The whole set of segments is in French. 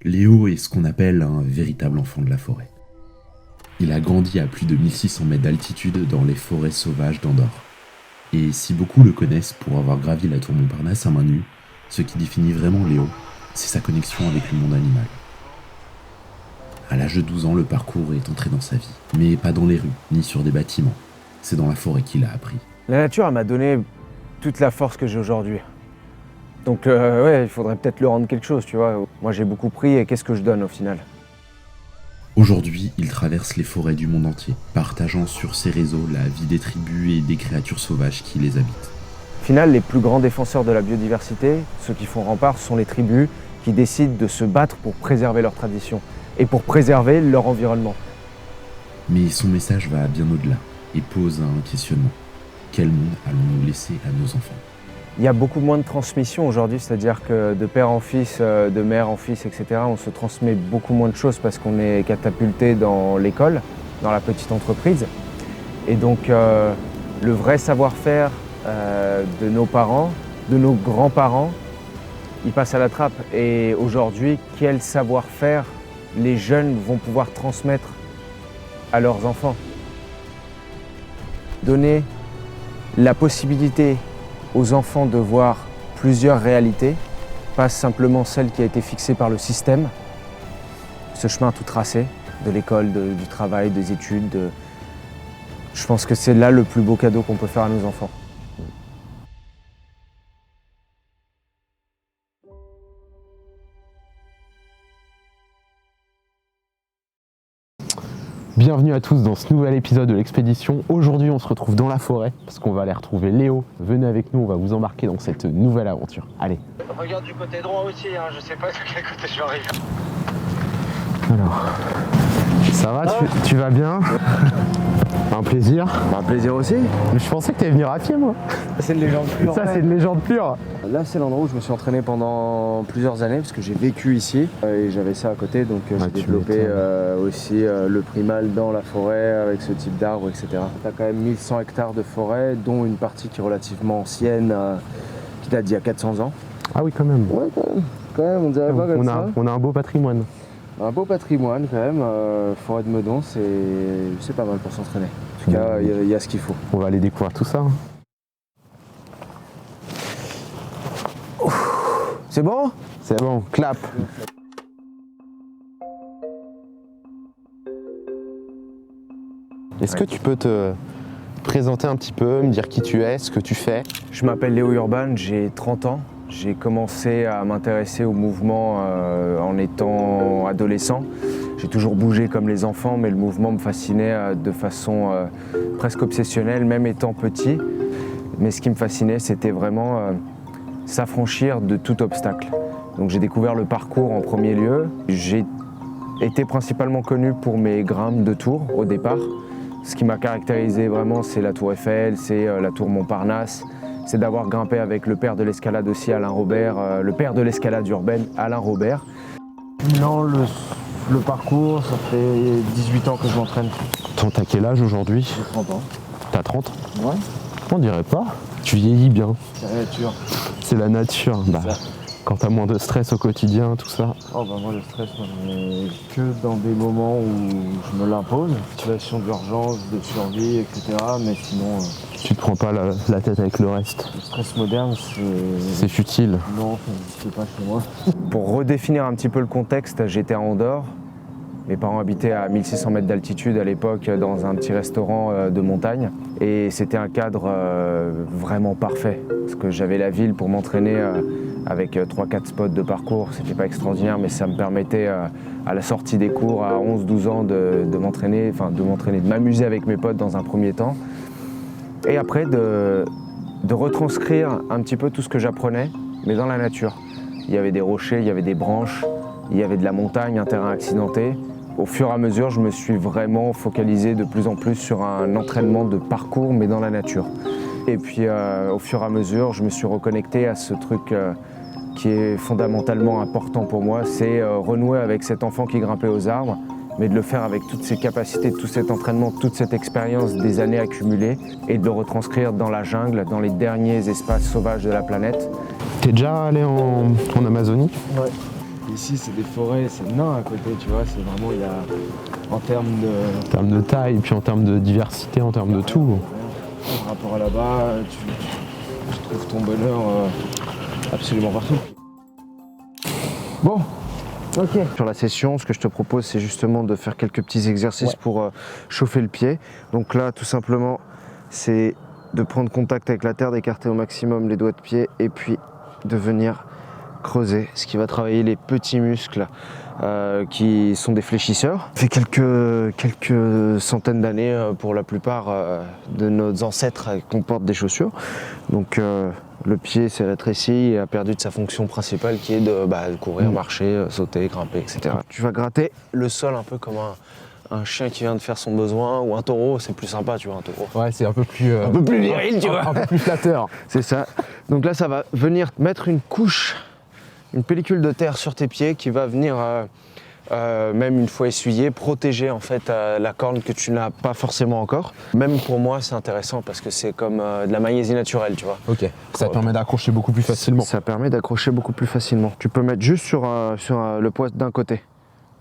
Léo est ce qu'on appelle un véritable enfant de la forêt. Il a grandi à plus de 1600 mètres d'altitude dans les forêts sauvages d'Andorre. Et si beaucoup le connaissent pour avoir gravi la tour Montparnasse à main nue, ce qui définit vraiment Léo, c'est sa connexion avec le monde animal. À l'âge de 12 ans, le parcours est entré dans sa vie, mais pas dans les rues, ni sur des bâtiments. C'est dans la forêt qu'il a appris. La nature, elle m'a donné toute la force que j'ai aujourd'hui. Donc ouais, il faudrait peut-être le rendre quelque chose, tu vois. Moi j'ai beaucoup pris et qu'est-ce que je donne au final? Aujourd'hui, il traverse les forêts du monde entier, partageant sur ses réseaux la vie des tribus et des créatures sauvages qui les habitent. Au final, les plus grands défenseurs de la biodiversité, ceux qui font rempart, sont les tribus qui décident de se battre pour préserver leurs traditions et pour préserver leur environnement. Mais son message va bien au-delà et pose un questionnement. Quel monde allons-nous laisser à nos enfants ? Il y a beaucoup moins de transmission aujourd'hui, c'est-à-dire que de père en fils, de mère en fils, etc., on se transmet beaucoup moins de choses parce qu'on est catapulté dans l'école, dans la petite entreprise. Et donc le vrai savoir-faire de nos parents, de nos grands-parents, il passe à la trappe. Et aujourd'hui, quel savoir-faire les jeunes vont pouvoir transmettre à leurs enfants? Donner la possibilité aux enfants de voir plusieurs réalités, pas simplement celle qui a été fixée par le système, ce chemin tout tracé, de l'école, du travail, des études. Je pense que c'est là le plus beau cadeau qu'on peut faire à nos enfants. Bienvenue à tous dans ce nouvel épisode de l'expédition. Aujourd'hui on se retrouve dans la forêt parce qu'on va aller retrouver Léo. Venez avec nous, on va vous embarquer dans cette nouvelle aventure. Allez. Regarde du côté droit aussi, hein. Je sais pas de quel côté j'arrive. Alors, ça va, tu vas bien? Un plaisir. Un plaisir aussi. Je pensais que tu allais venir à pied moi. C'est une légende pure. Ça c'est une légende pure. Là c'est l'endroit où je me suis entraîné pendant plusieurs années parce que j'ai vécu ici et j'avais ça à côté, donc j'ai développé aussi le primal dans la forêt avec ce type d'arbres, etc. Tu as quand même 1100 hectares de forêt, dont une partie qui est relativement ancienne, qui date d'il y a 400 ans. Ah oui quand même. Ouais quand même, on dirait pas comme ça. On a un beau patrimoine. Un beau patrimoine quand même, forêt de Meudon, c'est pas mal pour s'entraîner. En tout cas, il y a ce qu'il faut. On va aller découvrir tout ça. C'est bon? C'est bon, clap. Est-ce que tu peux te présenter un petit peu, me dire qui tu es, ce que tu fais? Je m'appelle Léo Urban, j'ai 30 ans. J'ai commencé à m'intéresser au mouvement en étant adolescent. J'ai toujours bougé comme les enfants, mais le mouvement me fascinait de façon presque obsessionnelle, même étant petit. Mais ce qui me fascinait, c'était vraiment s'affranchir de tout obstacle. Donc j'ai découvert le parcours en premier lieu. J'ai été principalement connu pour mes grimpes de tours au départ. Ce qui m'a caractérisé vraiment, c'est la tour Eiffel, c'est la tour Montparnasse. C'est d'avoir grimpé avec le père de l'escalade aussi, Alain Robert, le père de l'escalade urbaine, Alain Robert. Non, le parcours, ça fait 18 ans que je m'entraîne. T'as quel âge aujourd'hui? J'ai 30 ans. T'as 30? Ouais. On dirait pas. Tu vieillis bien. C'est la nature. C'est la nature. Bah, quand t'as moins de stress au quotidien, tout ça. Oh bah moi le stress, moi, je n'ai que dans des moments où je me l'impose. Situation d'urgence, de survie, etc. Mais sinon, Tu te prends pas la tête avec le reste. le stress moderne, C'est futile. non, ça n'existe pas chez moi. Pour redéfinir un petit peu le contexte, j'étais à Andorre. Mes parents habitaient à 1600 mètres d'altitude à l'époque dans un petit restaurant de montagne. Et c'était un cadre vraiment parfait. Parce que j'avais la ville pour m'entraîner avec 3-4 spots de parcours. C'était pas extraordinaire, mais ça me permettait à la sortie des cours à 11-12 ans de m'entraîner, de m'amuser avec mes potes dans un premier temps. Et après de retranscrire un petit peu tout ce que j'apprenais, mais dans la nature. Il y avait des rochers, il y avait des branches, il y avait de la montagne, un terrain accidenté. Au fur et à mesure, je me suis vraiment focalisé de plus en plus sur un entraînement de parcours, mais dans la nature. Et puis, au fur et à mesure, je me suis reconnecté à ce truc qui est fondamentalement important pour moi, c'est renouer avec cet enfant qui grimpait aux arbres, mais de le faire avec toutes ses capacités, tout cet entraînement, toute cette expérience des années accumulées, et de le retranscrire dans la jungle, dans les derniers espaces sauvages de la planète. T'es déjà allé en Amazonie? Ouais. Ici, c'est des forêts, c'est nain à côté, tu vois. C'est vraiment, il y a, en termes de... En termes de taille, puis en termes de diversité, en termes de tout. Par rapport à là-bas, tu trouves ton bonheur absolument partout. Bon, ok. Sur la session, ce que je te propose, c'est justement de faire quelques petits exercices pour chauffer le pied. Donc là, tout simplement, c'est de prendre contact avec la terre, d'écarter au maximum les doigts de pied et puis de venir creuser, ce qui va travailler les petits muscles qui sont des fléchisseurs. Ça fait quelques centaines d'années pour la plupart de nos ancêtres qu'on porte des chaussures. Donc le pied s'est rétréci et a perdu de sa fonction principale qui est de courir, marcher, sauter, grimper, etc. Tu vas gratter le sol un peu comme un chien qui vient de faire son besoin ou un taureau, c'est plus sympa, tu vois, un taureau. Ouais, c'est un peu plus viril, tu vois. Un peu plus flatteur. C'est ça. Donc là, ça va venir mettre une couche, une pellicule de terre sur tes pieds qui va venir, même une fois essuyée, protéger en fait la corne que tu n'as pas forcément encore. Même pour moi, c'est intéressant parce que c'est comme de la magnésie naturelle, tu vois. Ok, ça permet d'accrocher beaucoup plus facilement. Ça permet d'accrocher beaucoup plus facilement. Tu peux mettre juste sur le poids d'un côté.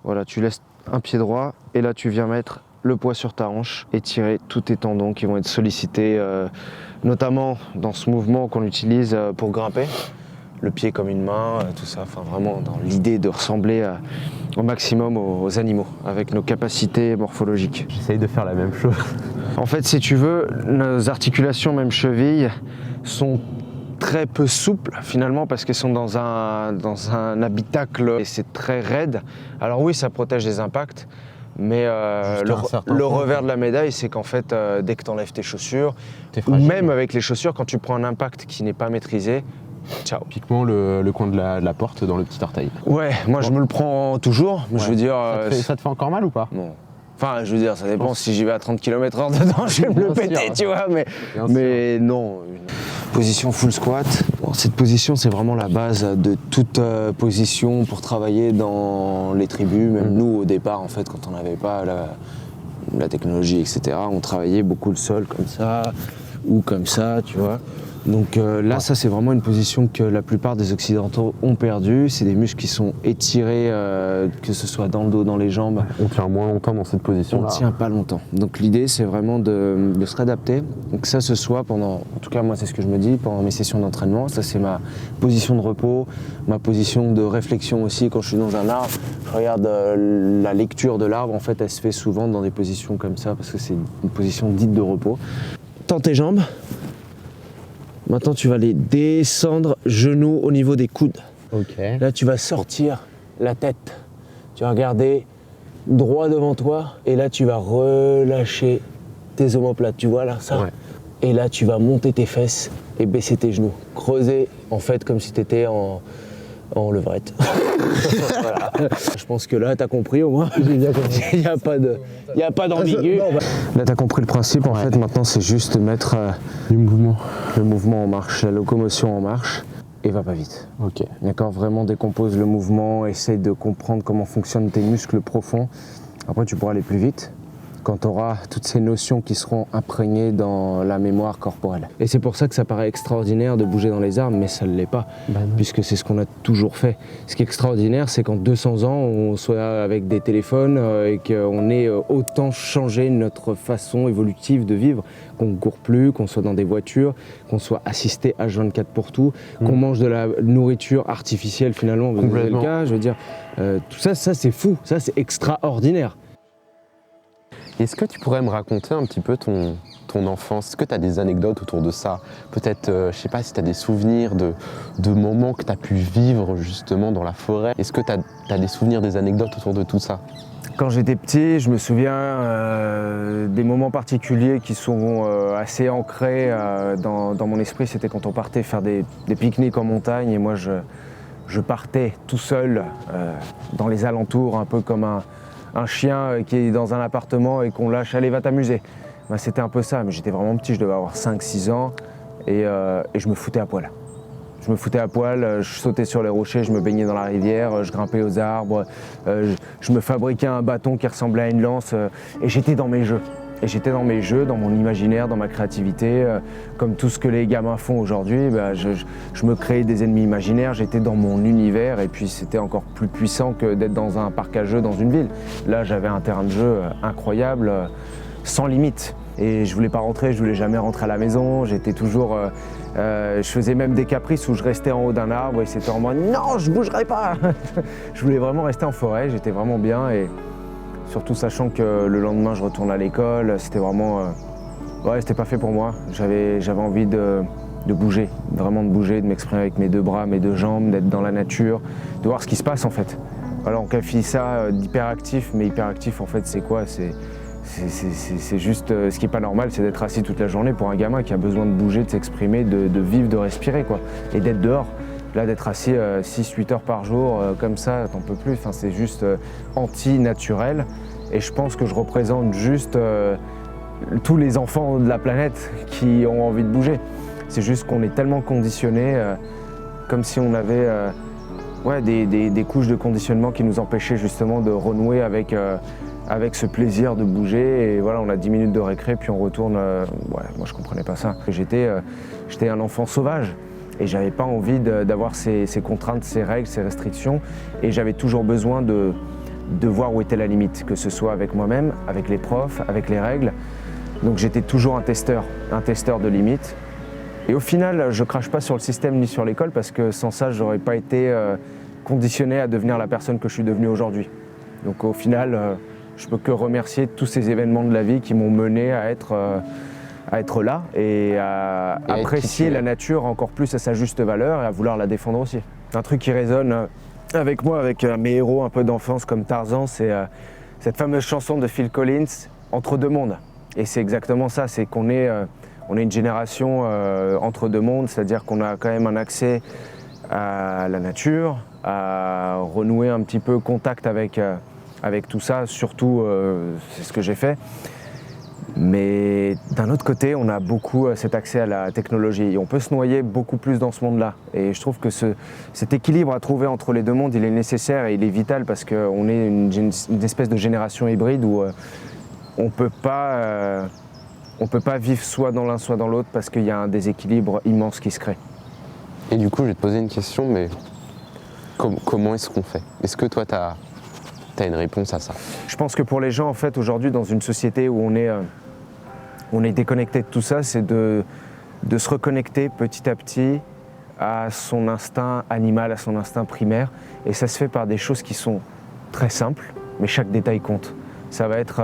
Voilà, tu laisses un pied droit et là tu viens mettre le poids sur ta hanche et tirer tous tes tendons qui vont être sollicités, notamment dans ce mouvement qu'on utilise pour grimper. Le pied comme une main, tout ça, enfin vraiment dans l'idée de ressembler au maximum aux animaux avec nos capacités morphologiques. J'essaye de faire la même chose. En fait, si tu veux, nos articulations, même chevilles, sont très peu souples finalement parce qu'elles sont dans un habitacle et c'est très raide. Alors oui, ça protège des impacts, mais le revers de la médaille, c'est qu'en fait, dès que tu enlèves tes chaussures, ou même avec les chaussures, quand tu prends un impact qui n'est pas maîtrisé, ciao. Typiquement le coin de la porte dans le petit orteil. Ouais, moi je me le prends toujours, je veux dire... Ça te fait encore mal ou pas? Non. Enfin, je veux dire, ça dépend. Si j'y vais à 30 km/h dedans, je vais me le péter, tu vois, mais non. Position full squat. Bon, cette position, c'est vraiment la base de toute position pour travailler dans les tribus. Même nous, au départ, en fait, quand on n'avait pas la technologie, etc., on travaillait beaucoup le sol comme ça ou comme ça, tu vois. Donc là, ça c'est vraiment une position que la plupart des Occidentaux ont perdue. C'est des muscles qui sont étirés, que ce soit dans le dos, dans les jambes. On tient moins longtemps dans cette position-là. On tient pas longtemps. Donc l'idée, c'est vraiment de se réadapter. Donc ça, ce soit pendant, en tout cas moi c'est ce que je me dis, pendant mes sessions d'entraînement. Ça c'est ma position de repos, ma position de réflexion aussi quand je suis dans un arbre. Je regarde la lecture de l'arbre, en fait elle se fait souvent dans des positions comme ça parce que c'est une position dite de repos. Tends tes jambes. Maintenant, tu vas les descendre genoux au niveau des coudes. Ok. Là, tu vas sortir la tête. Tu vas regarder droit devant toi et là, tu vas relâcher tes omoplates. Tu vois là, ça? Ouais. Et là, tu vas monter tes fesses et baisser tes genoux. Creuser, en fait, comme si tu étais en levrette. Voilà. Je pense que là, tu as compris au moins. Il n'y a pas d'ambigu. Là, tu as compris le principe. En fait, maintenant, c'est juste mettre le mouvement en marche, la locomotion en marche. Et va pas vite. Ok. D'accord, vraiment décompose le mouvement, essaye de comprendre comment fonctionnent tes muscles profonds. Après, tu pourras aller plus vite quand tu auras toutes ces notions qui seront imprégnées dans la mémoire corporelle. Et c'est pour ça que ça paraît extraordinaire de bouger dans les arbres, mais ça ne l'est pas, puisque c'est ce qu'on a toujours fait. Ce qui est extraordinaire, c'est qu'en 200 ans, on soit avec des téléphones et qu'on ait autant changé notre façon évolutive de vivre, qu'on ne court plus, qu'on soit dans des voitures, qu'on soit assisté H24 pour tout, qu'on mange de la nourriture artificielle finalement, c'est le cas, je veux dire, tout ça c'est fou, ça c'est extraordinaire. Est-ce que tu pourrais me raconter un petit peu ton enfance? Est-ce que tu as des anecdotes autour de ça? Peut-être, je sais pas si tu as des souvenirs de moments que tu as pu vivre justement dans la forêt. Est-ce que tu as des souvenirs, des anecdotes autour de tout ça? Quand j'étais petit, je me souviens des moments particuliers qui sont assez ancrés dans mon esprit. C'était quand on partait faire des pique-niques en montagne et moi je partais tout seul dans les alentours, un peu comme un chien qui est dans un appartement et qu'on lâche, allez va t'amuser. Ben, c'était un peu ça, mais j'étais vraiment petit, je devais avoir 5-6 ans et je me foutais à poil. Je me foutais à poil, je sautais sur les rochers, je me baignais dans la rivière, je grimpais aux arbres, je me fabriquais un bâton qui ressemblait à une lance et j'étais dans mes jeux. Et j'étais dans mes jeux, dans mon imaginaire, dans ma créativité, comme tout ce que les gamins font aujourd'hui. Je me créais des ennemis imaginaires, j'étais dans mon univers et puis c'était encore plus puissant que d'être dans un parc à jeux dans une ville. Là, j'avais un terrain de jeu incroyable, sans limite. Et je voulais pas rentrer, je voulais jamais rentrer à la maison. J'étais toujours, je faisais même des caprices où je restais en haut d'un arbre et c'était en mode non, je bougerai pas. Je voulais vraiment rester en forêt, j'étais vraiment bien et surtout sachant que le lendemain je retourne à l'école, c'était vraiment, ouais, c'était pas fait pour moi. J'avais envie de bouger, vraiment de bouger, de m'exprimer avec mes deux bras, mes deux jambes, d'être dans la nature, de voir ce qui se passe en fait. Voilà, on qualifie ça d'hyperactif, mais hyperactif en fait c'est quoi? C'est juste, ce qui n'est pas normal, c'est d'être assis toute la journée pour un gamin qui a besoin de bouger, de s'exprimer, de vivre, de respirer quoi, et d'être dehors. Là, d'être assis 6-8 heures par jour, comme ça, t'en peux plus. Enfin, c'est juste anti-naturel. Et je pense que je représente juste tous les enfants de la planète qui ont envie de bouger. C'est juste qu'on est tellement conditionnés, comme si on avait ouais, des couches de conditionnement qui nous empêchaient justement de renouer avec ce plaisir de bouger. Et voilà, on a 10 minutes de récré, puis on retourne. Ouais, moi, je comprenais pas ça. J'étais un enfant sauvage. Et j'avais pas envie d'avoir ces contraintes, ces règles, ces restrictions. Et j'avais toujours besoin de voir où était la limite, que ce soit avec moi-même, avec les profs, avec les règles. Donc j'étais toujours un testeur de limites. Et au final, je crache pas sur le système ni sur l'école parce que sans ça, j'aurais pas été conditionné à devenir la personne que je suis devenu aujourd'hui. Donc au final, je peux que remercier tous ces événements de la vie qui m'ont mené à être là et à apprécier la nature encore plus à sa juste valeur et à vouloir la défendre aussi. Un truc qui résonne avec moi, avec mes héros un peu d'enfance comme Tarzan, c'est cette fameuse chanson de Phil Collins, Entre deux mondes. Et c'est exactement ça, c'est qu'on est une génération entre deux mondes, c'est-à-dire qu'on a quand même un accès à la nature, à renouer un petit peu contact avec tout ça, surtout c'est ce que j'ai fait. Mais d'un autre côté, on a beaucoup cet accès à la technologie et on peut se noyer beaucoup plus dans ce monde-là. Et je trouve que cet équilibre à trouver entre les deux mondes, il est nécessaire et il est vital parce qu'on est une espèce de génération hybride où on peut pas vivre soit dans l'un, soit dans l'autre parce qu'il y a un déséquilibre immense qui se crée. Et du coup, je vais te poser une question, mais comment est-ce qu'on fait? Est-ce que toi, tu as une réponse à ça? Je pense que pour les gens, en fait, aujourd'hui, dans une société où on est déconnecté de tout ça, c'est de se reconnecter petit à petit à son instinct animal, à son instinct primaire. Et ça se fait par des choses qui sont très simples, mais chaque détail compte. Ça va être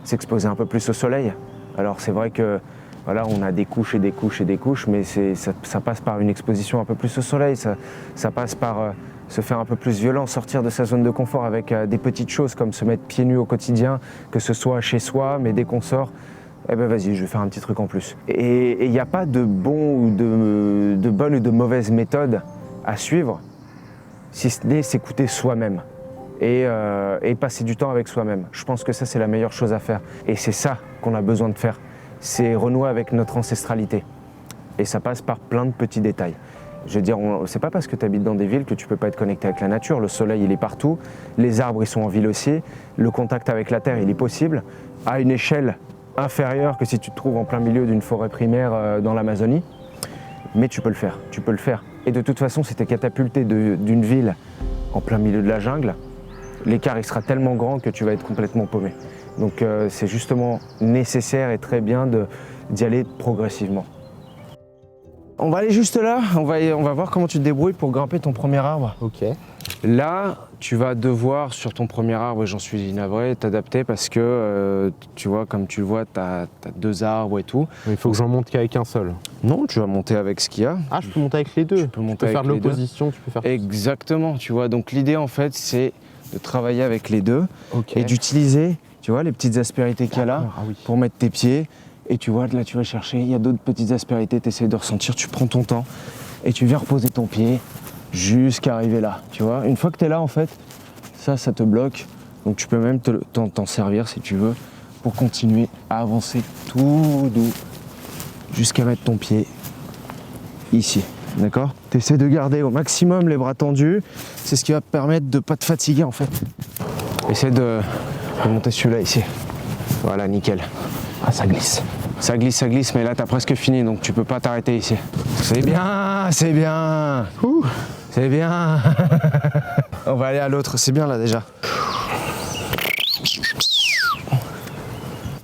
s'exposer un peu plus au soleil. Alors c'est vrai que voilà, on a des couches et des couches et des couches, mais ça passe par une exposition un peu plus au soleil, ça passe par se faire un peu plus violent, sortir de sa zone de confort avec des petites choses comme se mettre pieds nus au quotidien, que ce soit chez soi, mais dès qu'on sort, eh ben vas-y, je vais faire un petit truc en plus. Et il n'y a pas de bon ou de bonne ou de mauvaise méthode à suivre, si ce n'est s'écouter soi-même et passer du temps avec soi-même. Je pense que ça, c'est la meilleure chose à faire. Et c'est ça qu'on a besoin de faire. C'est renouer avec notre ancestralité. Et ça passe par plein de petits détails. Je veux dire, c'est pas parce que tu habites dans des villes que tu peux pas être connecté avec la nature. Le soleil, il est partout. Les arbres, ils sont en ville aussi. Le contact avec la terre, il est possible. À une échelle inférieure que si tu te trouves en plein milieu d'une forêt primaire dans l'Amazonie. Mais tu peux le faire, tu peux le faire. Et de toute façon, si tu es catapulté d'une ville en plein milieu de la jungle, l'écart, il sera tellement grand que tu vas être complètement paumé. Donc c'est justement nécessaire et très bien d'y aller progressivement. On va aller juste là, on va voir comment tu te débrouilles pour grimper ton premier arbre. Ok. Là, tu vas devoir, sur ton premier arbre, et j'en suis navré, t'adapter parce que, tu vois, comme tu le vois, t'as 2 arbres et tout. Il faut que j'en monte qu'avec un seul. Non, tu vas monter avec ce qu'il y a. Ah, je peux monter avec les deux. Tu peux monter avec faire de les deux. l'opposition, tu peux faire... Exactement, tu vois. Donc l'idée, en fait, c'est de travailler avec les deux Ok. et d'utiliser, tu vois, les petites aspérités qu'il y a là Ah oui. pour mettre tes pieds. Et tu vois, là, tu vas chercher, il y a d'autres petites aspérités, tu essaies de ressentir, tu prends ton temps et tu viens reposer ton pied jusqu'à arriver là, tu vois. Une fois que tu es là, en fait, ça te bloque. Donc tu peux même t'en servir, si tu veux, pour continuer à avancer tout doux jusqu'à mettre ton pied ici, d'accord? Tu essaies de garder au maximum les bras tendus, c'est ce qui va te permettre de ne pas te fatiguer, en fait. Essaie de monter celui-là ici. Voilà, nickel. Ah, ça glisse. Ça glisse, mais là t'as presque fini, donc tu peux pas t'arrêter ici. C'est bien, c'est bien. C'est bien. On va aller à l'autre, c'est bien là déjà.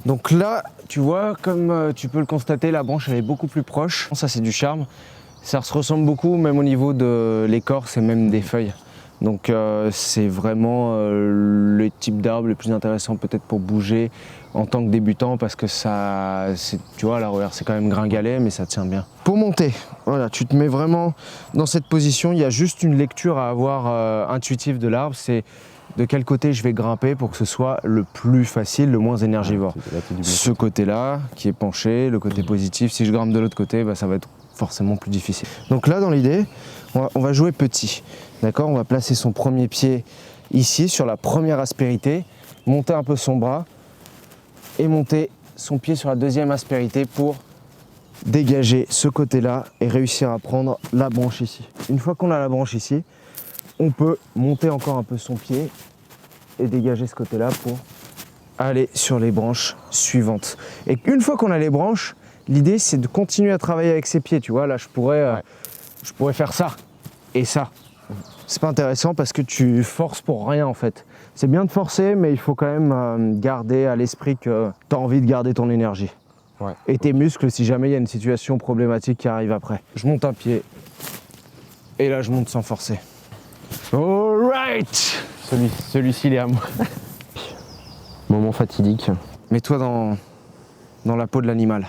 Donc là, tu vois, comme tu peux le constater, la branche elle est beaucoup plus proche. Ça c'est du charme. Ça se ressemble beaucoup, même au niveau de l'écorce et même des feuilles. Donc c'est vraiment le type d'arbre le plus intéressant peut-être pour bouger en tant que débutant, parce que ça, tu vois là, regarde, c'est quand même gringalet, mais ça tient bien. Pour monter, voilà, tu te mets vraiment dans cette position. Il y a juste une lecture à avoir intuitive de l'arbre, c'est de quel côté je vais grimper pour que ce soit le plus facile, le moins énergivore. Ce côté-là qui est penché, le côté positif. Si je grimpe de l'autre côté, bah, ça va être forcément plus difficile. Donc là, dans l'idée, on va jouer petit. D'accord, on va placer son premier pied ici sur la première aspérité, monter un peu son bras et monter son pied sur la deuxième aspérité pour dégager ce côté-là et réussir à prendre la branche ici. Une fois qu'on a la branche ici, on peut monter encore un peu son pied et dégager ce côté-là pour aller sur les branches suivantes. Et une fois qu'on a les branches, l'idée c'est de continuer à travailler avec ses pieds. Tu vois, là je pourrais faire ça et ça. C'est pas intéressant parce que tu forces pour rien en fait. C'est bien de forcer, mais il faut quand même garder à l'esprit que tu as envie de garder ton énergie. Ouais. Et tes muscles si jamais il y a une situation problématique qui arrive après. Je monte un pied et là je monte sans forcer. Alright. Celui-ci il est à moi. Moment fatidique. Mets-toi dans la peau de l'animal.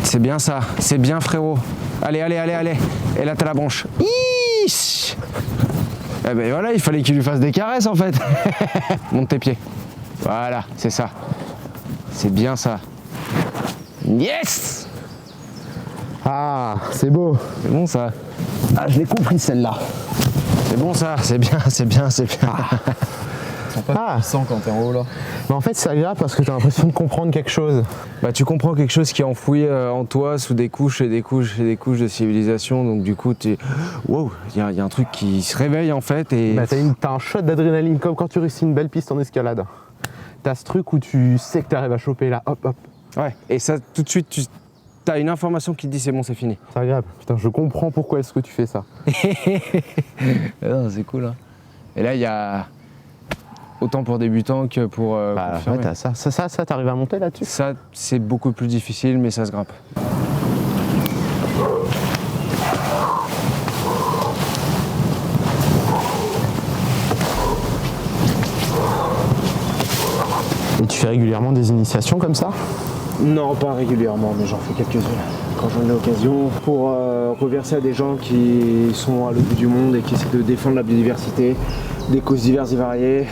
C'est bien ça, c'est bien frérot. Allez. Et là t'as la branche. Iiii. Eh ben voilà, il fallait qu'il lui fasse des caresses en fait. Monte tes pieds. Voilà, c'est ça. C'est bien ça. Yes. Ah, c'est beau. C'est bon ça. Ah, je l'ai compris celle-là. C'est bon ça, c'est bien. sens pas puissant quand t'es en haut là. Mais en fait c'est agréable parce que t'as l'impression de comprendre quelque chose. Bah tu comprends quelque chose qui est enfoui en toi sous des couches et des couches et des couches de civilisation, donc du coup tu wow, il y a un truc qui se réveille en fait et Bah, t'as un shot d'adrénaline comme quand tu réussis une belle piste en escalade. T'as ce truc où tu sais que t'arrives à choper là, hop hop. ouais, et ça tout de suite tu as une information qui te dit c'est bon, c'est fini. C'est agréable. Putain, je comprends pourquoi est-ce que tu fais ça. C'est cool hein. Et là il y a autant pour débutants que pour confirmés. Ouais, t'as ça t'arrives à monter là-dessus. Ça c'est beaucoup plus difficile mais ça se grimpe. Et tu fais régulièrement des initiations comme ça? Non, pas régulièrement, mais j'en fais quelques-unes quand j'en ai l'occasion pour reverser à des gens qui sont à l'autre bout du monde et qui essaient de défendre la biodiversité, des causes diverses et variées.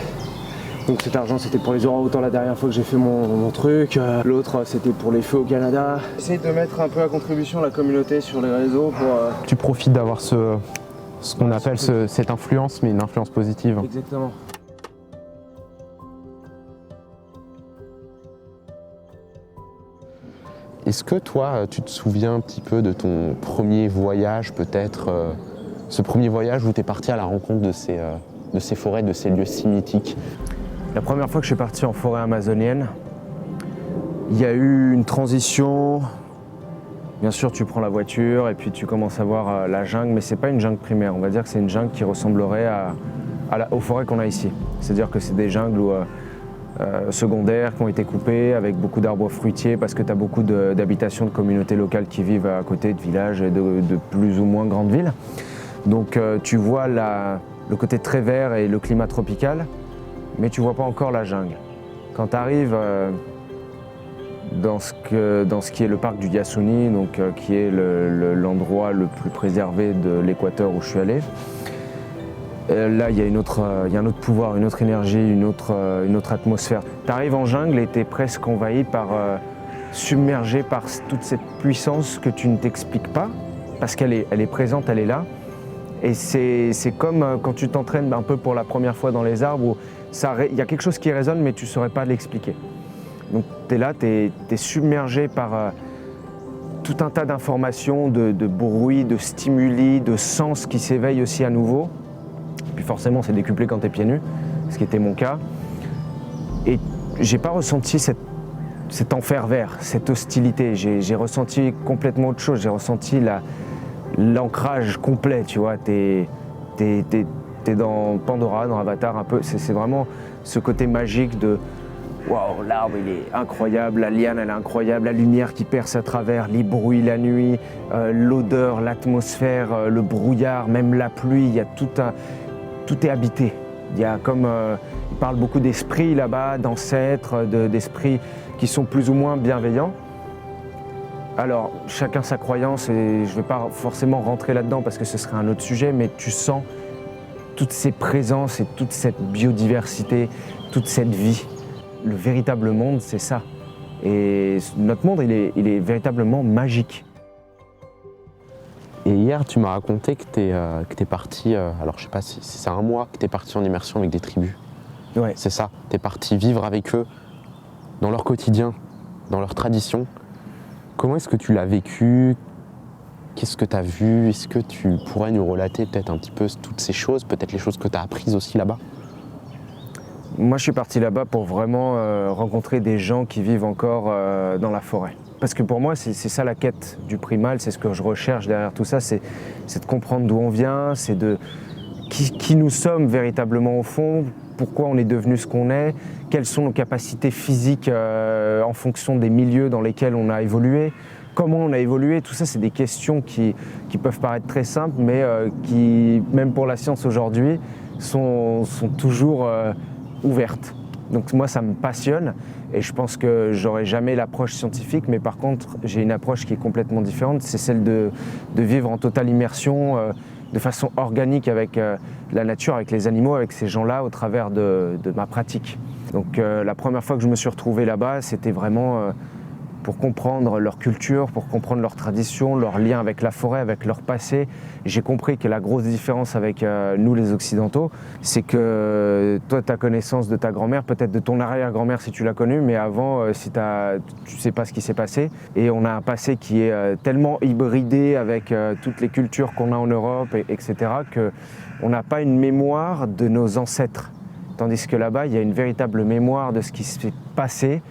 Donc cet argent c'était pour les orang-outans la dernière fois que j'ai fait mon truc, l'autre c'était pour les feux au Canada. J'essaie de mettre un peu à contribution la communauté sur les réseaux pour... Tu profites d'avoir ce qu'on appelle cette influence, mais une influence positive. Exactement. Est-ce que toi, tu te souviens un petit peu de ton premier voyage, peut-être ce premier voyage où tu es parti à la rencontre de ces forêts, de ces lieux si mythiques? La première fois que je suis parti en forêt amazonienne, il y a eu une transition. Bien sûr, tu prends la voiture et puis tu commences à voir la jungle, mais c'est pas une jungle primaire. On va dire que c'est une jungle qui ressemblerait aux forêts qu'on a ici. C'est-à-dire que c'est des jungles secondaires qui ont été coupées avec beaucoup d'arbres fruitiers parce que tu as beaucoup d'habitations de communautés locales qui vivent à côté de villages et de plus ou moins grandes villes. Donc tu vois le côté très vert et le climat tropical, mais tu vois pas encore la jungle. Quand tu arrives dans ce qui est le parc du Yasuni, donc, qui est l'endroit le plus préservé de l'équateur où je suis allé, là il y a un autre pouvoir, une autre énergie, une autre atmosphère. Tu arrives en jungle et tu es presque envahi submergé par toute cette puissance que tu ne t'expliques pas, parce qu'elle est présente, elle est là. Et c'est comme quand tu t'entraînes un peu pour la première fois dans les arbres, où il y a quelque chose qui résonne mais tu ne saurais pas l'expliquer. Donc tu es là, tu es submergé par tout un tas d'informations, de bruits, de stimuli, de sens qui s'éveillent aussi à nouveau. Puis forcément c'est décuplé quand tu es pieds nus, ce qui était mon cas. Et j'ai pas ressenti cet enfer vert, cette hostilité. J'ai ressenti complètement autre chose. J'ai ressenti l'ancrage complet, tu vois. T'es dans Pandora, dans Avatar un peu. C'est vraiment ce côté magique de waouh, l'arbre il est incroyable, la liane elle est incroyable, la lumière qui perce à travers, les bruits la nuit, l'odeur, l'atmosphère, le brouillard, même la pluie, il y a tout est habité. Il y a comme il parle beaucoup d'esprits là-bas, d'ancêtres, d'esprits qui sont plus ou moins bienveillants. Alors chacun sa croyance et je ne vais pas forcément rentrer là-dedans parce que ce serait un autre sujet, mais tu sens toutes ces présences et toute cette biodiversité, toute cette vie. Le véritable monde, c'est ça. Et notre monde, il est véritablement magique. Et hier, tu m'as raconté que t'es parti, alors je sais pas si c'est un mois que t'es parti en immersion avec des tribus. Ouais. C'est ça, t'es parti vivre avec eux, dans leur quotidien, dans leur tradition. Comment est-ce que tu l'as vécu? Qu'est-ce que tu as vu? Est-ce que tu pourrais nous relater peut-être un petit peu toutes ces choses, peut-être les choses que tu as apprises aussi là-bas? Moi, je suis parti là-bas pour vraiment rencontrer des gens qui vivent encore dans la forêt. Parce que pour moi, c'est ça la quête du primal, c'est ce que je recherche derrière tout ça, c'est de comprendre d'où on vient, c'est de qui nous sommes véritablement au fond, pourquoi on est devenu ce qu'on est, quelles sont nos capacités physiques en fonction des milieux dans lesquels on a évolué, comment on a évolué. Tout ça, c'est des questions qui peuvent paraître très simples, mais qui, même pour la science aujourd'hui, sont toujours ouvertes. Donc moi, ça me passionne et je pense que j'aurai jamais l'approche scientifique, mais par contre, j'ai une approche qui est complètement différente. C'est celle de vivre en totale immersion, de façon organique avec la nature, avec les animaux, avec ces gens-là au travers de ma pratique. Donc la première fois que je me suis retrouvé là-bas, c'était vraiment pour comprendre leur culture, pour comprendre leurs traditions, leur lien avec la forêt, avec leur passé. J'ai compris que la grosse différence avec nous les Occidentaux, c'est que toi, tu as connaissance de ta grand-mère, peut-être de ton arrière-grand-mère si tu l'as connue, mais avant, tu sais pas ce qui s'est passé. Et on a un passé qui est tellement hybridé avec toutes les cultures qu'on a en Europe, etc., qu'on n'a pas une mémoire de nos ancêtres. Tandis que là-bas, il y a une véritable mémoire de ce qui s'est passé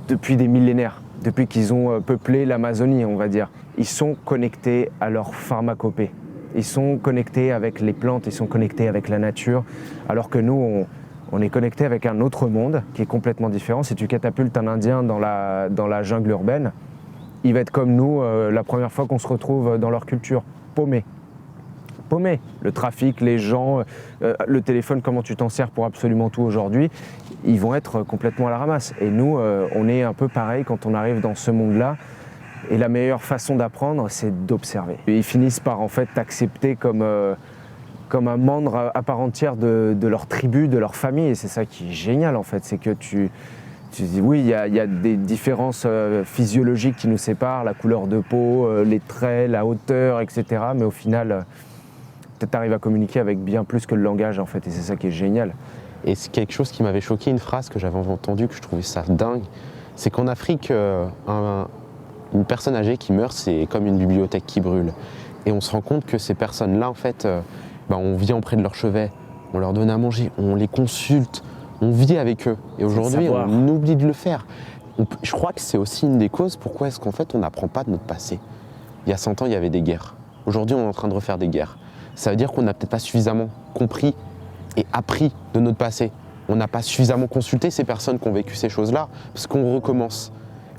depuis des millénaires, depuis qu'ils ont peuplé l'Amazonie, on va dire. Ils sont connectés à leur pharmacopée. Ils sont connectés avec les plantes, ils sont connectés avec la nature, alors que nous, on est connectés avec un autre monde qui est complètement différent. Si tu catapultes un Indien dans la jungle urbaine, il va être comme nous la première fois qu'on se retrouve dans leur culture, paumé. Le trafic, les gens, le téléphone, comment tu t'en sers pour absolument tout aujourd'hui, ils vont être complètement à la ramasse. Et nous, on est un peu pareil quand on arrive dans ce monde-là. Et la meilleure façon d'apprendre, c'est d'observer. Ils finissent par en fait t'accepter comme un membre à part entière de leur tribu, de leur famille. Et c'est ça qui est génial en fait, c'est que tu dis oui, il y a des différences physiologiques qui nous séparent, la couleur de peau, les traits, la hauteur, etc. Mais au final, tu arrives à communiquer avec bien plus que le langage en fait, et c'est ça qui est génial. Et c'est quelque chose qui m'avait choqué, une phrase que j'avais entendue, que je trouvais ça dingue, c'est qu'en Afrique, une personne âgée qui meurt, c'est comme une bibliothèque qui brûle. Et on se rend compte que ces personnes-là, en fait, on vient auprès de leur chevet, on leur donne à manger, on les consulte, on vit avec eux. Et aujourd'hui, on oublie de le faire. Je crois que c'est aussi une des causes pourquoi est-ce qu'en fait, on n'apprend pas de notre passé. Il y a 100 ans, il y avait des guerres. Aujourd'hui, on est en train de refaire des guerres. Ça veut dire qu'on n'a peut-être pas suffisamment compris et appris de notre passé. On n'a pas suffisamment consulté ces personnes qui ont vécu ces choses-là, parce qu'on recommence.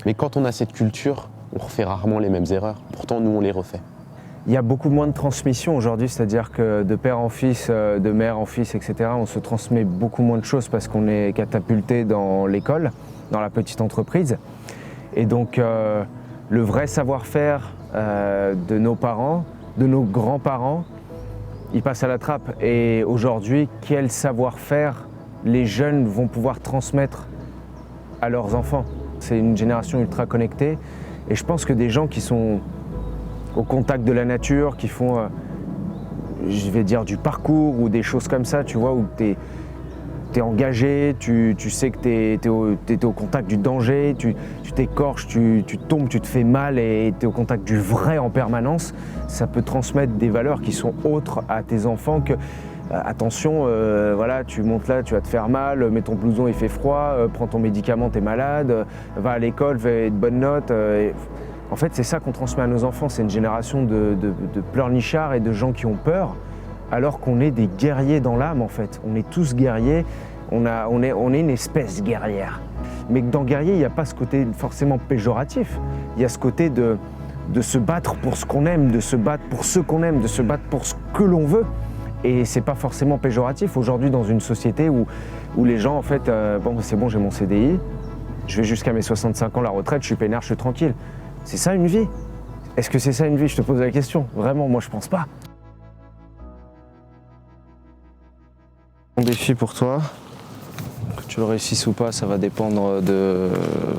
Mais quand on a cette culture, on refait rarement les mêmes erreurs. Pourtant, nous, on les refait. Il y a beaucoup moins de transmission aujourd'hui, c'est-à-dire que de père en fils, de mère en fils, etc., on se transmet beaucoup moins de choses parce qu'on est catapulté dans l'école, dans la petite entreprise. Et donc, le vrai savoir-faire de nos parents, de nos grands-parents, il passe à la trappe. Et aujourd'hui, quel savoir-faire les jeunes vont pouvoir transmettre à leurs enfants? C'est une génération ultra connectée. Et je pense que des gens qui sont au contact de la nature, qui font, je vais dire, du parcours ou des choses comme ça, tu vois, où tu es engagé, tu sais que tu es au contact du danger, tu t'écorches, tu tombes, tu te fais mal et tu es au contact du vrai en permanence, ça peut transmettre des valeurs qui sont autres à tes enfants que attention, voilà, tu montes là, tu vas te faire mal, mets ton blouson, il fait froid, prends ton médicament, t'es malade, va à l'école, fais de bonnes notes. En fait, c'est ça qu'on transmet à nos enfants, c'est une génération de pleurnichards et de gens qui ont peur, alors qu'on est des guerriers dans l'âme, en fait. On est tous guerriers, on est une espèce guerrière. Mais dans guerrier, il n'y a pas ce côté forcément péjoratif, il y a ce côté de se battre pour ce qu'on aime, de se battre pour ceux qu'on aime, de se battre pour ce que l'on veut. Et c'est pas forcément péjoratif aujourd'hui dans une société où les gens, en fait, bon, c'est bon, j'ai mon CDI, je vais jusqu'à mes 65 ans, la retraite, je suis peinard, je suis tranquille. C'est ça une vie? Est-ce que c'est ça une vie? Je te pose la question. Vraiment, moi je pense pas. Mon défi pour toi, que tu le réussisses ou pas, ça va dépendre de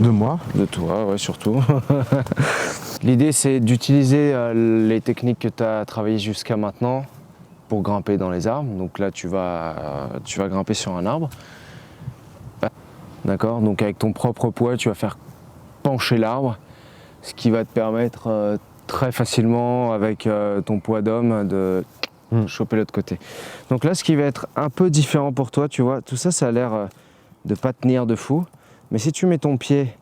moi. De toi, ouais, surtout. L'idée, c'est d'utiliser les techniques que tu as travaillées jusqu'à maintenant pour grimper dans les arbres. Donc là, tu vas grimper sur un arbre. D'accord? Donc avec ton propre poids, tu vas faire pencher l'arbre, ce qui va te permettre très facilement, avec ton poids d'homme, de choper l'autre côté. Donc là, ce qui va être un peu différent pour toi, tu vois, tout ça, ça a l'air de pas tenir de fou. Mais si tu mets ton pied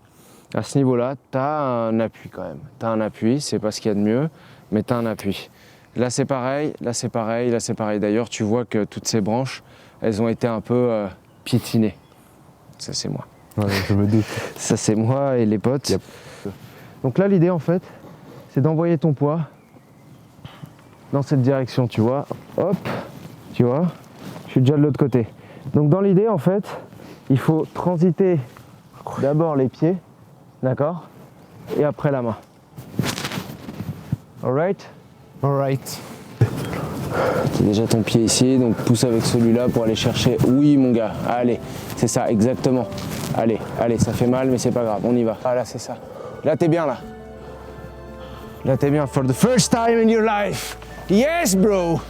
à ce niveau-là, tu as un appui quand même. Tu as un appui, c'est pas ce qu'il y a de mieux, mais tu as un appui. Là, c'est pareil, là, c'est pareil, là, c'est pareil. D'ailleurs, tu vois que toutes ces branches, elles ont été un peu piétinées. Ça, c'est moi. Ouais, je me doute. Ça, c'est moi et les potes. Yep. Donc là, l'idée, en fait, c'est d'envoyer ton poids dans cette direction, tu vois. Hop, tu vois, je suis déjà de l'autre côté. Donc dans l'idée, en fait, il faut transiter d'abord les pieds, d'accord, et après la main. Alright? Alright. Tu as déjà ton pied ici, donc pousse avec celui-là pour aller chercher. Oui, mon gars, allez, c'est ça, exactement. Allez, allez, ça fait mal, mais c'est pas grave, on y va. Ah là, c'est ça. Là, t'es bien, là. Là, t'es bien. For the first time in your life. Yes, bro.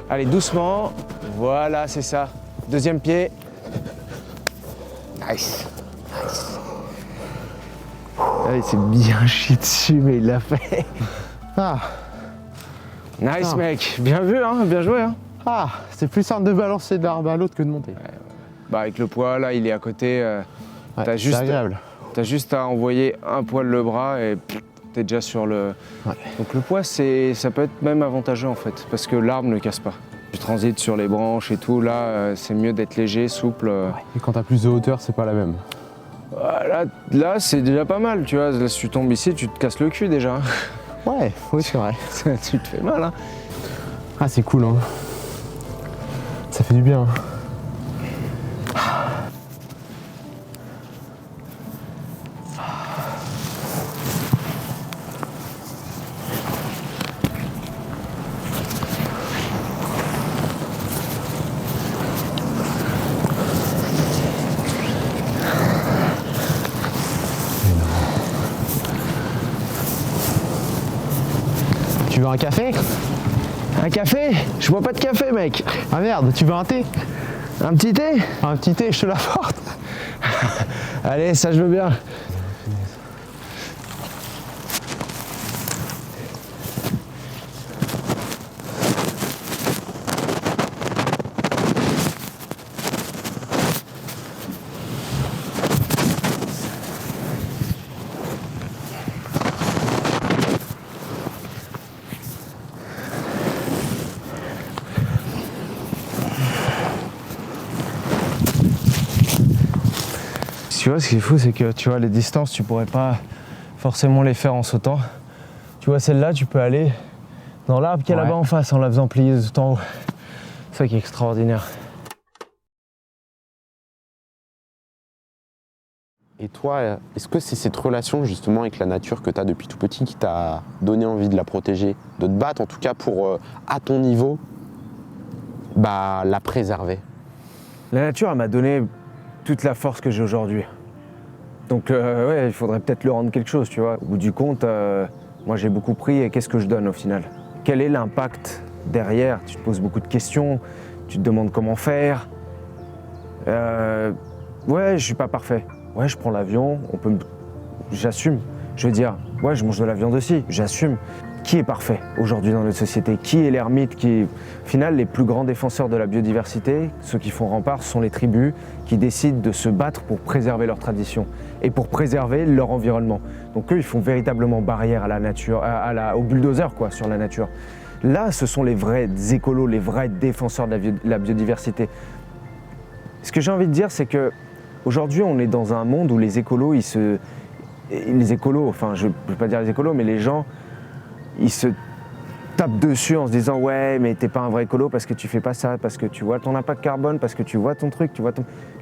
Allez, doucement. Voilà, c'est ça. Deuxième pied. Nice. Nice. Ah, il s'est bien chié dessus, mais il l'a fait. Ah, Nice, mec. Bien vu, hein. Bien joué, hein. ah, c'est plus simple de balancer de l'arbre à l'autre que de monter. Bah, avec le poids, là, il est à côté. Ouais, t'as juste, c'est agréable. T'as juste à envoyer un poil le bras et t'es déjà sur le... Ouais. Donc le poids, ça peut être même avantageux en fait, parce que l'arbre ne casse pas. Tu transites sur les branches et tout, là, c'est mieux d'être léger, souple. Et quand t'as plus de hauteur, c'est pas la même. Là c'est déjà pas mal, tu vois. Là, si tu tombes ici, tu te casses le cul déjà. Ouais, oui, c'est vrai. Tu te fais mal, hein. Ah, c'est cool, hein. Ça fait du bien. Tu veux un café? Un café? Je bois pas de café, mec. Ah merde, tu veux un thé? Un petit thé? Un petit thé, je te l'apporte. Allez, ça je veux bien. Tu vois, ce qui est fou, c'est que tu vois, les distances, tu pourrais pas forcément les faire en sautant. Tu vois, celle-là, tu peux aller dans l'arbre qui est là-bas en face en la faisant plier tout en haut. C'est ça qui est extraordinaire. Et toi, est-ce que c'est cette relation justement avec la nature que tu as depuis tout petit qui t'a donné envie de la protéger, de te battre en tout cas pour, à ton niveau, bah, la préserver? La nature, elle m'a donné toute la force que j'ai aujourd'hui. Donc ouais, il faudrait peut-être le rendre quelque chose, tu vois. Au bout du compte, moi j'ai beaucoup pris et qu'est-ce que je donne au final? Quel est l'impact derrière? Tu te poses beaucoup de questions, tu te demandes comment faire. Ouais, je suis pas parfait. Ouais, je prends l'avion, j'assume. Je veux dire, ouais, je mange de la viande aussi, j'assume. Qui est parfait? aujourd'hui dans notre société? Qui est l'ermite? Au final, les plus grands défenseurs de la biodiversité, ceux qui font rempart, sont les tribus qui décident de se battre pour préserver leur tradition et pour préserver leur environnement. Donc eux, ils font véritablement barrière à la nature, au bulldozer quoi, sur la nature. Là, ce sont les vrais écolos, les vrais défenseurs de la biodiversité. Ce que j'ai envie de dire, c'est qu'aujourd'hui, on est dans un monde où les écolos, enfin je ne veux pas dire les écolos, mais les gens, ils se tapent dessus en se disant ouais mais t'es pas un vrai écolo parce que tu fais pas ça, parce que tu vois ton impact carbone, parce que tu vois ton truc,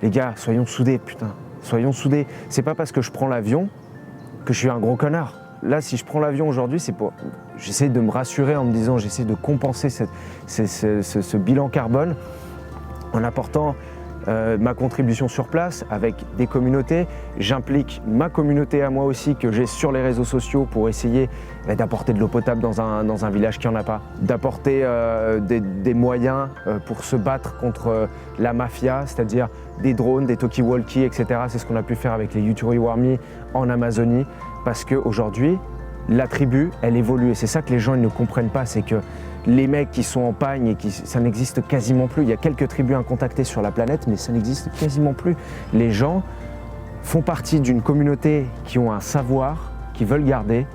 Les gars, soyons soudés, putain, soyons soudés. C'est pas parce que je prends l'avion que je suis un gros connard. Là, si je prends l'avion aujourd'hui, c'est pour... J'essaie de me rassurer en me disant, j'essaie de compenser ce bilan carbone en apportant ma contribution sur place avec des communautés. J'implique ma communauté à moi aussi que j'ai sur les réseaux sociaux pour essayer d'apporter de l'eau potable dans un village qui n'en a pas, d'apporter des moyens pour se battre contre la mafia, c'est-à-dire des drones, des talkie-walkie, etc. C'est ce qu'on a pu faire avec les Yuturi Warmi en Amazonie, parce qu'aujourd'hui, la tribu, elle évolue. Et c'est ça que les gens ils ne comprennent pas, c'est que les mecs qui sont en pagne, et ça n'existe quasiment plus. Il y a quelques tribus incontactées sur la planète, mais ça n'existe quasiment plus. Les gens font partie d'une communauté qui ont un savoir, qui veulent garder,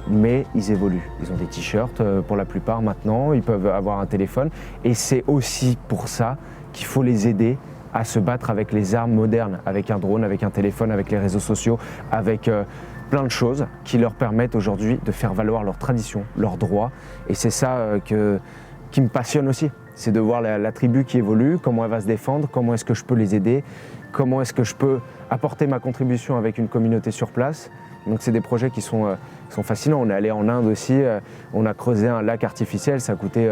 mais ils évoluent. Ils ont des t-shirts pour la plupart maintenant, ils peuvent avoir un téléphone. Et c'est aussi pour ça qu'il faut les aider à se battre avec les armes modernes, avec un drone, avec un téléphone, avec les réseaux sociaux, avec plein de choses qui leur permettent aujourd'hui de faire valoir leurs traditions, leurs droits. Et c'est ça qui me passionne aussi. C'est de voir la tribu qui évolue, comment elle va se défendre, comment est-ce que je peux les aider, comment est-ce que je peux apporter ma contribution avec une communauté sur place. Donc c'est des projets qui sont fascinants. On est allé en Inde aussi, on a creusé un lac artificiel, ça a coûté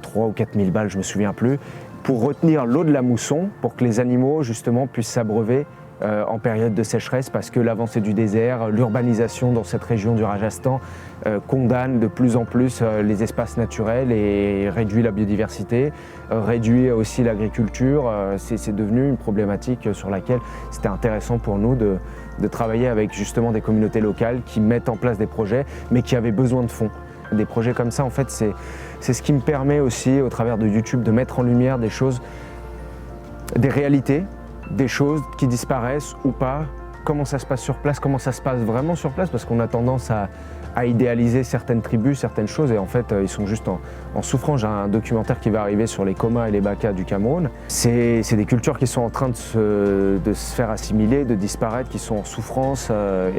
3 ou 4 000 balles, je ne me souviens plus, pour retenir l'eau de la mousson, pour que les animaux justement puissent s'abreuver en période de sécheresse, parce que l'avancée du désert, l'urbanisation dans cette région du Rajasthan condamne de plus en plus les espaces naturels et réduit la biodiversité, réduit aussi l'agriculture. C'est devenu une problématique sur laquelle c'était intéressant pour nous de travailler avec justement des communautés locales qui mettent en place des projets, mais qui avaient besoin de fonds. Des projets comme ça, en fait, c'est ce qui me permet aussi, au travers de YouTube, de mettre en lumière des choses, des réalités, des choses qui disparaissent ou pas, comment ça se passe sur place, comment ça se passe vraiment sur place, parce qu'on a tendance à idéaliser certaines tribus, certaines choses, et en fait ils sont juste en souffrance. J'ai un documentaire qui va arriver sur les Koma et les Baka du Cameroun. C'est des cultures qui sont en train de se faire assimiler, de disparaître, qui sont en souffrance,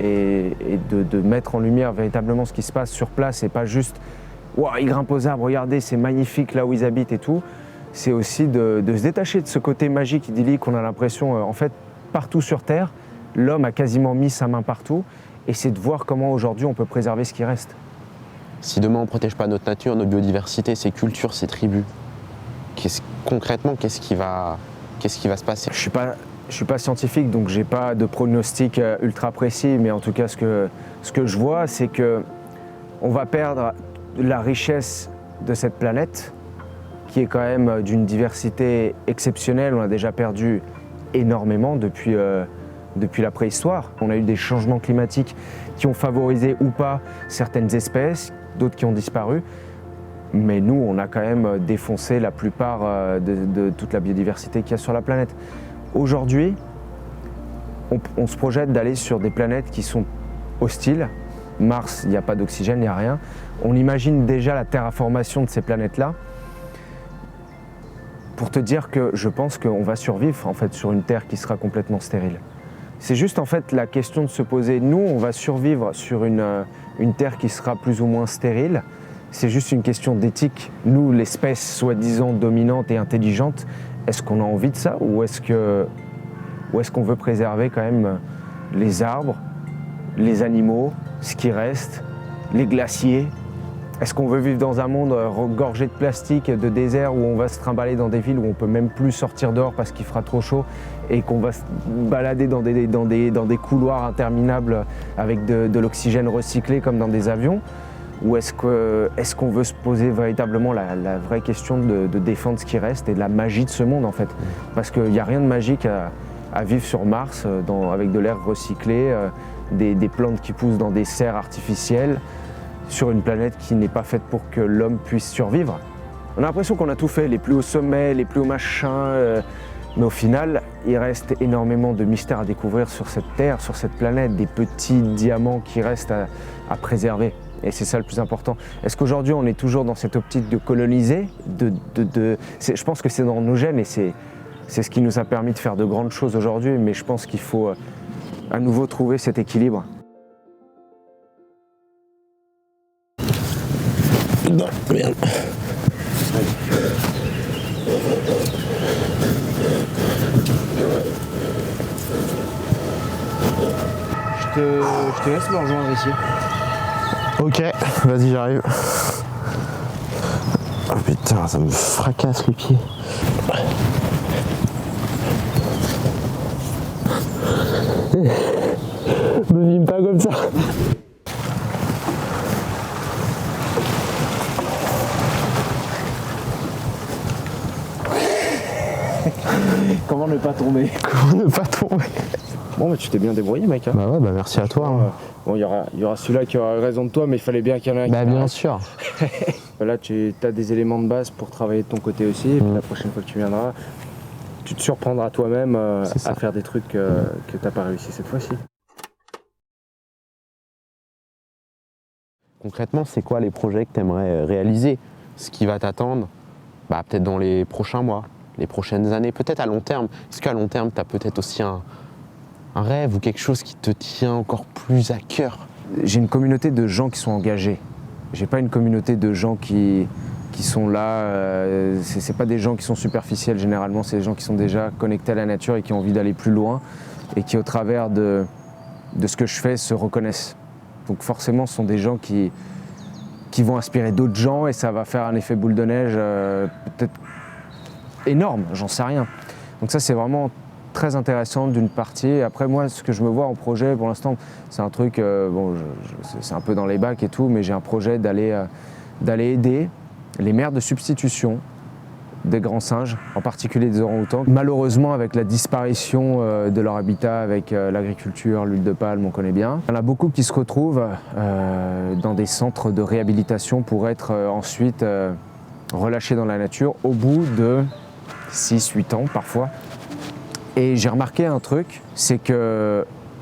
et de mettre en lumière véritablement ce qui se passe sur place, et pas juste « Wow, ils grimpent aux arbres, regardez, c'est magnifique là où ils habitent et tout ». C'est aussi de se détacher de ce côté magique, idyllique, qu'on a l'impression, en fait, partout sur Terre, l'homme a quasiment mis sa main partout, et c'est de voir comment aujourd'hui on peut préserver ce qui reste. Si demain on ne protège pas notre nature, notre biodiversité, ces cultures, ces tribus, concrètement, qu'est-ce qui va se passer? Je suis pas scientifique, donc j'ai pas de pronostic ultra précis, mais en tout cas ce que je vois, c'est que on va perdre la richesse de cette planète, qui est quand même d'une diversité exceptionnelle. On a déjà perdu énormément depuis la préhistoire. On a eu des changements climatiques qui ont favorisé ou pas certaines espèces, d'autres qui ont disparu. Mais nous, on a quand même défoncé la plupart de toute la biodiversité qu'il y a sur la planète. Aujourd'hui, on se projette d'aller sur des planètes qui sont hostiles. Mars, il n'y a pas d'oxygène, il n'y a rien. On imagine déjà la terraformation de ces planètes-là. Pour te dire que je pense qu'on va survivre en fait sur une Terre qui sera complètement stérile. C'est juste en fait la question de se poser, nous on va survivre sur une Terre qui sera plus ou moins stérile. C'est juste une question d'éthique. Nous, l'espèce soi-disant dominante et intelligente, est-ce qu'on a envie de ça, ou est-ce qu'on veut préserver quand même les arbres, les animaux, ce qui reste, les glaciers? Est-ce qu'on veut vivre dans un monde regorgé de plastique, de désert, où on va se trimballer dans des villes où on ne peut même plus sortir dehors parce qu'il fera trop chaud, et qu'on va se balader dans des couloirs interminables avec de l'oxygène recyclé comme dans des avions? Ou est-ce qu'on veut se poser véritablement la vraie question de défendre ce qui reste et de la magie de ce monde en fait? Parce qu'il n'y a rien de magique à vivre sur Mars avec de l'air recyclé, des plantes qui poussent dans des serres artificielles. sur une planète qui n'est pas faite pour que l'homme puisse survivre. On a l'impression qu'on a tout fait, les plus hauts sommets, les plus hauts machins, mais au final, il reste énormément de mystères à découvrir sur cette Terre, sur cette planète, des petits diamants qui restent à préserver. Et c'est ça le plus important. Est-ce qu'aujourd'hui, on est toujours dans cette optique de coloniser Je pense que c'est dans nos gènes et c'est ce qui nous a permis de faire de grandes choses aujourd'hui, mais je pense qu'il faut à nouveau trouver cet équilibre. Non, merde. Je te laisse me rejoindre ici. Ok, vas-y, j'arrive. Oh putain, ça me fracasse les pieds. Me mime pas comme ça. Comment ne pas tomber? Comment ne pas tomber? Bon, mais tu t'es bien débrouillé, mec. Hein. Bah ouais, bah merci à toi. Hein. Bon, il y aura celui-là qui aura raison de toi, mais il fallait bien qu'il y en ait un qui Bah bien arrête. sûr. Là, tu as des éléments de base pour travailler de ton côté aussi. Et puis la prochaine fois que tu viendras, tu te surprendras toi-même à faire des trucs que tu n'as pas réussi cette fois-ci. Concrètement, c'est quoi les projets que tu aimerais réaliser? Ce qui va t'attendre bah, peut-être dans les prochains mois, les prochaines années, peut-être à long terme. Est-ce qu'à long terme, tu as peut-être aussi un rêve ou quelque chose qui te tient encore plus à cœur? J'ai une communauté de gens qui sont engagés. J'ai pas une communauté de gens qui sont là, c'est pas des gens qui sont superficiels généralement, c'est des gens qui sont déjà connectés à la nature et qui ont envie d'aller plus loin et qui au travers de ce que je fais se reconnaissent. Donc forcément ce sont des gens qui vont inspirer d'autres gens et ça va faire un effet boule de neige peut-être énorme, j'en sais rien. Donc ça c'est vraiment très intéressant d'une partie. Après moi ce que je me vois en projet pour l'instant c'est un truc, bon c'est un peu dans les bacs et tout, mais j'ai un projet d'aller aider les mères de substitution des grands singes, en particulier des orang-outans. Malheureusement, avec la disparition de leur habitat, avec l'agriculture, l'huile de palme, on connaît bien. Il y en a beaucoup qui se retrouvent dans des centres de réhabilitation pour être ensuite relâchés dans la nature au bout de 6-8 ans parfois. Et j'ai remarqué un truc, c'est qu'il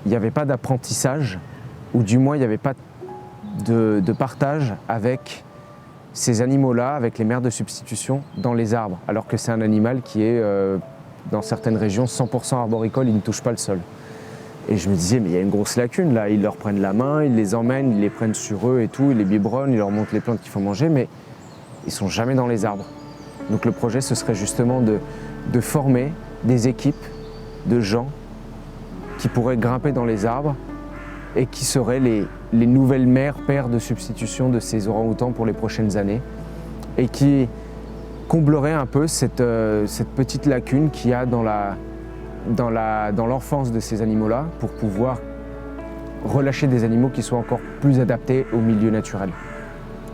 n'y avait pas d'apprentissage, ou du moins il n'y avait pas de partage avec ces animaux-là, avec les mères de substitution, dans les arbres, alors que c'est un animal qui est, dans certaines régions, 100% arboricole, il ne touche pas le sol. Et je me disais, mais il y a une grosse lacune là, ils leur prennent la main, ils les emmènent, ils les prennent sur eux et tout, ils les biberonnent, ils leur montrent les plantes qu'il faut manger, mais ils ne sont jamais dans les arbres. Donc le projet, ce serait justement de former des équipes de gens qui pourraient grimper dans les arbres et qui seraient les nouvelles mères, pères de substitution de ces orang-outans pour les prochaines années et qui comblerait un peu cette petite lacune qu'il y a dans l'enfance de ces animaux-là pour pouvoir relâcher des animaux qui soient encore plus adaptés au milieu naturel.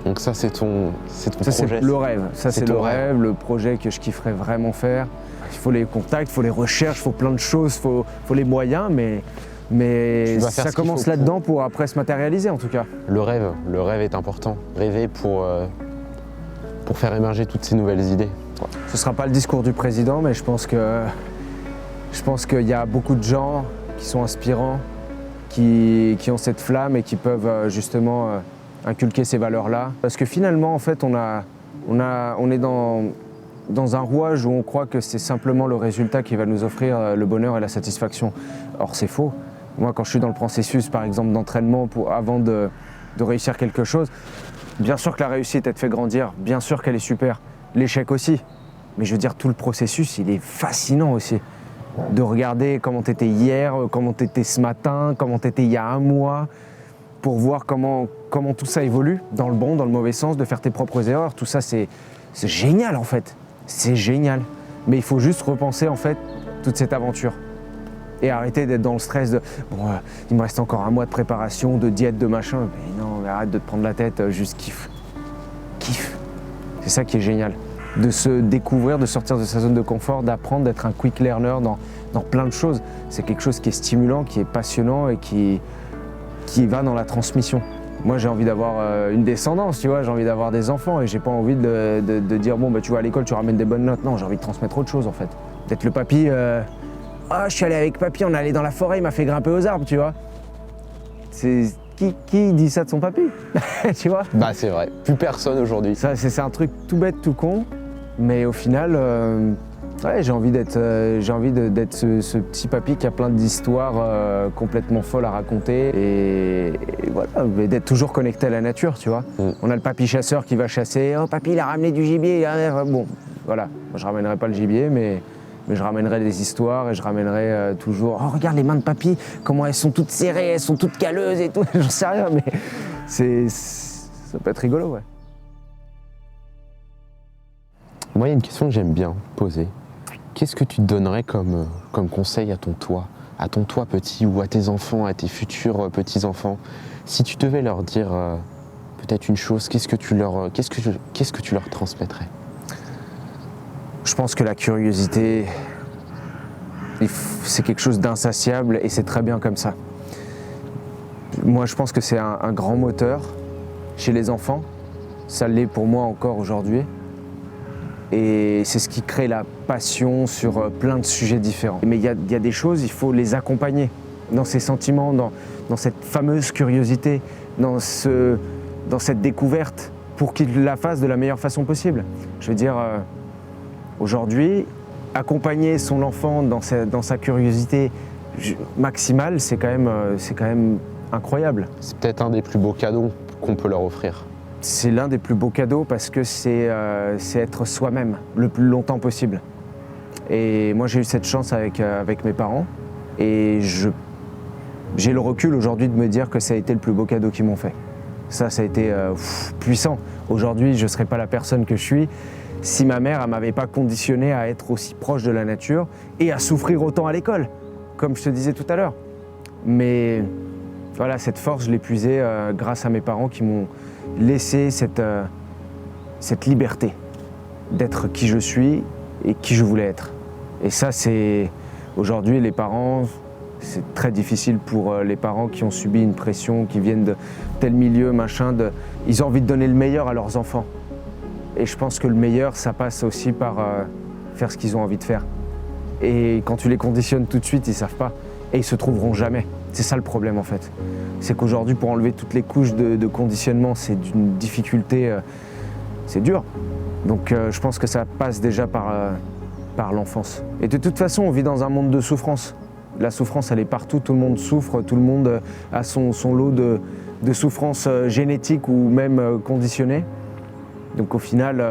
Donc ça c'est ton Ça projet. c'est le rêve, ça c'est le ton rêve, le projet que je kifferais vraiment faire. Il faut les contacts, il faut les recherches, il faut plein de choses, il faut les moyens, mais Tu vas faire ça ce qu'il commence faut là-dedans pour après se matérialiser en tout cas. Le rêve est important. Rêver pour faire émerger toutes ces nouvelles idées. Ce ne sera pas le discours du président, mais je pense qu'il y a beaucoup de gens qui sont inspirants, qui ont cette flamme et qui peuvent justement inculquer ces valeurs-là. Parce que finalement, en fait, on est dans un rouage où on croit que c'est simplement le résultat qui va nous offrir le bonheur et la satisfaction. Or, c'est faux. Moi, quand je suis dans le processus, par exemple, d'entraînement avant de réussir quelque chose, bien sûr que la réussite, elle te fait grandir, bien sûr qu'elle est super. L'échec aussi. Mais je veux dire, tout le processus, il est fascinant aussi. De regarder comment tu étais hier, comment tu étais ce matin, comment tu étais il y a un mois, pour voir comment tout ça évolue, dans le bon, dans le mauvais sens, de faire tes propres erreurs. Tout ça, c'est génial en fait. C'est génial. Mais il faut juste repenser en fait toute cette aventure. Et arrêter d'être dans le stress de bon, il me reste encore un mois de préparation, de diète, de machin. Mais non, mais arrête de te prendre la tête, juste kiffe. Kiffe. C'est ça qui est génial. De se découvrir, de sortir de sa zone de confort, d'apprendre, d'être un quick learner dans plein de choses. C'est quelque chose qui est stimulant, qui est passionnant et qui va dans la transmission. Moi j'ai envie d'avoir une descendance, tu vois, j'ai envie d'avoir des enfants et j'ai pas envie de dire bon bah tu vas à l'école, tu ramènes des bonnes notes. Non, j'ai envie de transmettre autre chose en fait. Peut-être le papy, ah je suis allé avec papy, on est allé dans la forêt, il m'a fait grimper aux arbres, tu vois. C'est qui dit ça de son papy? Tu vois? Bah c'est vrai, plus personne aujourd'hui. Ça c'est un truc tout bête, tout con, mais au final, ouais, j'ai envie d'être ce petit papy qui a plein d'histoires complètement folles à raconter et voilà, mais d'être toujours connecté à la nature, tu vois. On a le papy chasseur qui va chasser, oh papy il a ramené du gibier, bon, voilà, moi, je ramènerai pas le gibier, mais je ramènerai des histoires et je ramènerai toujours, oh regarde les mains de papy, comment elles sont toutes serrées, elles sont toutes calleuses et tout, j'en sais rien, mais ça peut être rigolo, ouais. Moi, il y a une question que j'aime bien poser. Qu'est-ce que tu te donnerais comme conseil à ton toi petit ou à tes enfants, à tes futurs petits-enfants? Si tu devais leur dire peut-être une chose, qu'est-ce que tu leur transmettrais? Je pense que la curiosité, c'est quelque chose d'insatiable et c'est très bien comme ça. Moi, je pense que c'est un grand moteur chez les enfants. Ça l'est pour moi encore aujourd'hui. Et c'est ce qui crée la passion sur plein de sujets différents. Mais il y a des choses, il faut les accompagner dans ces sentiments, dans cette fameuse curiosité, dans cette découverte, pour qu'ils la fassent de la meilleure façon possible. Je veux dire, aujourd'hui, accompagner son enfant dans sa curiosité maximale, c'est quand même incroyable. C'est peut-être un des plus beaux cadeaux qu'on peut leur offrir. C'est l'un des plus beaux cadeaux parce que c'est être soi-même le plus longtemps possible. Et moi j'ai eu cette chance avec mes parents et j'ai le recul aujourd'hui de me dire que ça a été le plus beau cadeau qu'ils m'ont fait. Ça a été puissant. Aujourd'hui je ne serais pas la personne que je suis si ma mère ne m'avait pas conditionné à être aussi proche de la nature et à souffrir autant à l'école, comme je te disais tout à l'heure. Mais voilà, cette force je l'ai puisée grâce à mes parents qui m'ont laisser cette liberté d'être qui je suis et qui je voulais être. Et ça, c'est aujourd'hui les parents, c'est très difficile pour les parents qui ont subi une pression, qui viennent de tel milieu, machin, ils ont envie de donner le meilleur à leurs enfants. Et je pense que le meilleur, ça passe aussi par faire ce qu'ils ont envie de faire. Et quand tu les conditionnes tout de suite, ils ne savent pas. Et ils se trouveront jamais. C'est ça le problème en fait. C'est qu'aujourd'hui, pour enlever toutes les couches de conditionnement, c'est d'une difficulté, c'est dur. Donc je pense que ça passe déjà par l'enfance. Et de toute façon, on vit dans un monde de souffrance. La souffrance, elle est partout, tout le monde souffre, tout le monde a son lot de souffrances génétiques ou même conditionnées. Donc au final,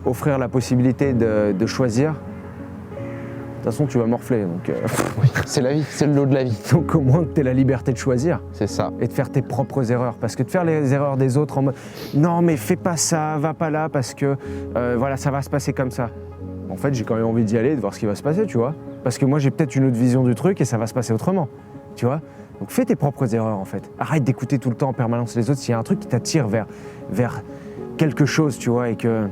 offrir la possibilité de choisir, de toute façon, tu vas morfler. Donc, oui, c'est la vie, c'est le lot de la vie. Donc au moins que tu aies la liberté de choisir. C'est ça. Et de faire tes propres erreurs. Parce que de faire les erreurs des autres en mode non mais fais pas ça, va pas là parce que voilà, ça va se passer comme ça. En fait, j'ai quand même envie d'y aller, de voir ce qui va se passer, tu vois. Parce que moi, j'ai peut-être une autre vision du truc et ça va se passer autrement, tu vois. Donc fais tes propres erreurs en fait. Arrête d'écouter tout le temps en permanence les autres. S'il y a un truc qui t'attire vers quelque chose, tu vois, et que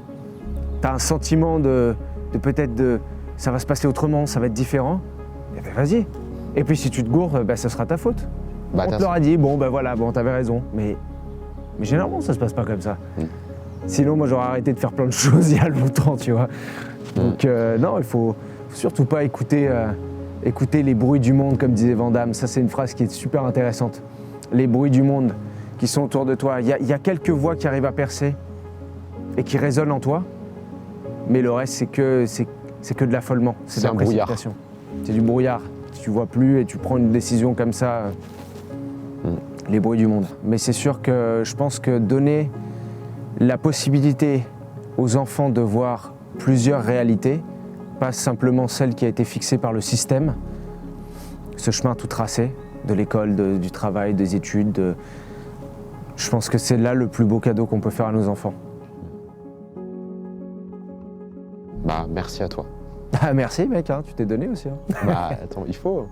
tu as un sentiment de peut-être ça va se passer autrement, ça va être différent, eh ben vas-y. Et puis si tu te gourres, ce sera ta faute. On te leur a dit, bon voilà, t'avais raison. Mais généralement, ça se passe pas comme ça. Sinon, moi, j'aurais arrêté de faire plein de choses il y a longtemps, tu vois. Donc non, il faut surtout pas écouter les bruits du monde, comme disait Van Damme. Ça, c'est une phrase qui est super intéressante. Les bruits du monde qui sont autour de toi. Il y a quelques voix qui arrivent à percer et qui résonnent en toi, mais le reste, c'est que de l'affolement, c'est de la précipitation. C'est du brouillard. Tu vois plus et tu prends une décision comme ça, les bruits du monde. Mais c'est sûr que je pense que donner la possibilité aux enfants de voir plusieurs réalités, pas simplement celle qui a été fixée par le système, ce chemin tout tracé, de l'école, du travail, des études, je pense que c'est là le plus beau cadeau qu'on peut faire à nos enfants. Merci à toi. Merci mec, tu t'es donné aussi. Attends, il faut.